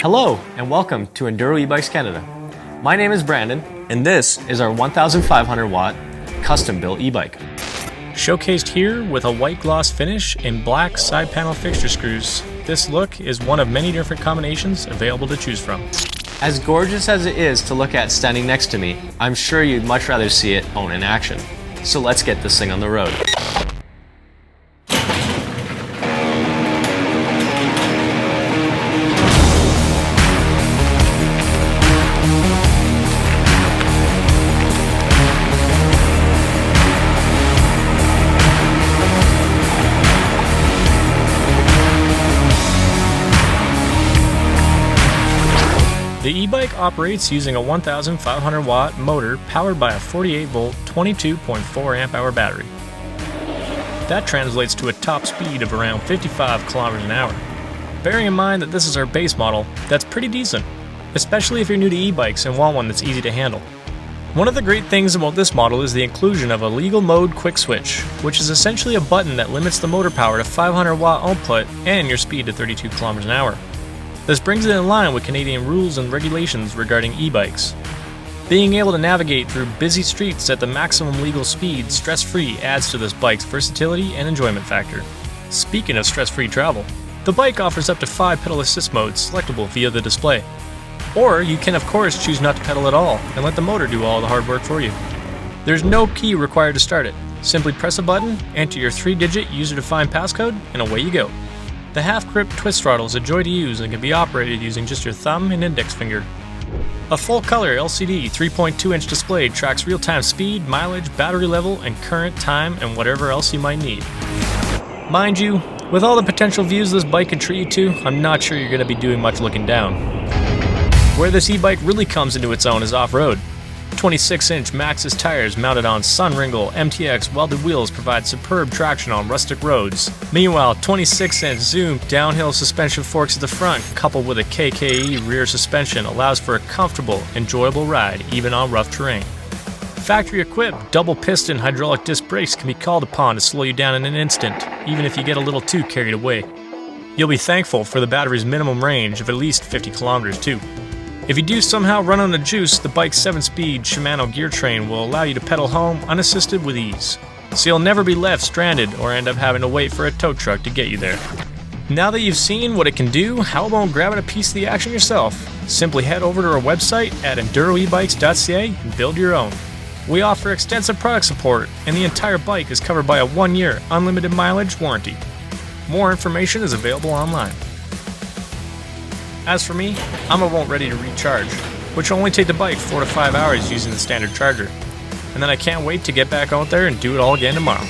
Hello and welcome to Enduro E-bikes Canada. My name is Brandon and this is our 1500 watt custom built e-bike. Showcased here with a white gloss finish and black side panel fixture screws, this look is one of many different combinations available to choose from. As gorgeous as it is to look at standing next to me, I'm sure you'd much rather see it own in action. So let's get this thing on the road. The e-bike operates using a 1500 watt motor powered by a 48 volt 22.4 amp hour battery. That translates to a top speed of around 55 kilometers an hour. Bearing in mind that this is our base model, that's pretty decent, especially if you're new to e-bikes and want one that's easy to handle. One of the great things about this model is the inclusion of a legal mode quick switch, which is essentially a button that limits the motor power to 500 watt output and your speed to 32 kilometers an hour. This brings it in line with Canadian rules and regulations regarding e-bikes. Being able to navigate through busy streets at the maximum legal speed stress-free adds to this bike's versatility and enjoyment factor. Speaking of stress-free travel, the bike offers up to 5 pedal assist modes selectable via the display. Or you can of course choose not to pedal at all and let the motor do all the hard work for you. There's no key required to start it. Simply press a button, enter your 3-digit user-defined passcode, and away you go. The half-grip twist throttle is a joy to use and can be operated using just your thumb and index finger. A full-color LCD 3.2-inch display tracks real-time speed, mileage, battery level, and current time, and whatever else you might need. Mind you, with all the potential views this bike can treat you to, I'm not sure you're going to be doing much looking down. Where this e-bike really comes into its own is off-road. 26-inch Maxxis tires mounted on Sunringle MTX welded wheels provide superb traction on rustic roads. Meanwhile, 26-inch Zoom downhill suspension forks at the front, coupled with a KKE rear suspension, allows for a comfortable, enjoyable ride even on rough terrain. Factory-equipped double piston hydraulic disc brakes can be called upon to slow you down in an instant, even if you get a little too carried away. You'll be thankful for the battery's minimum range of at least 50 kilometers too. If you do somehow run on the juice, the bike's 7-speed Shimano gear train will allow you to pedal home unassisted with ease. So you'll never be left stranded or end up having to wait for a tow truck to get you there. Now that you've seen what it can do, how about grabbing a piece of the action yourself? Simply head over to our website at enduroebikes.ca and build your own. We offer extensive product support, and the entire bike is covered by a 1-year unlimited mileage warranty. More information is available online. As for me, I'm about ready to recharge, which will only take the bike 4 to 5 hours using the standard charger. And then I can't wait to get back out there and do it all again tomorrow.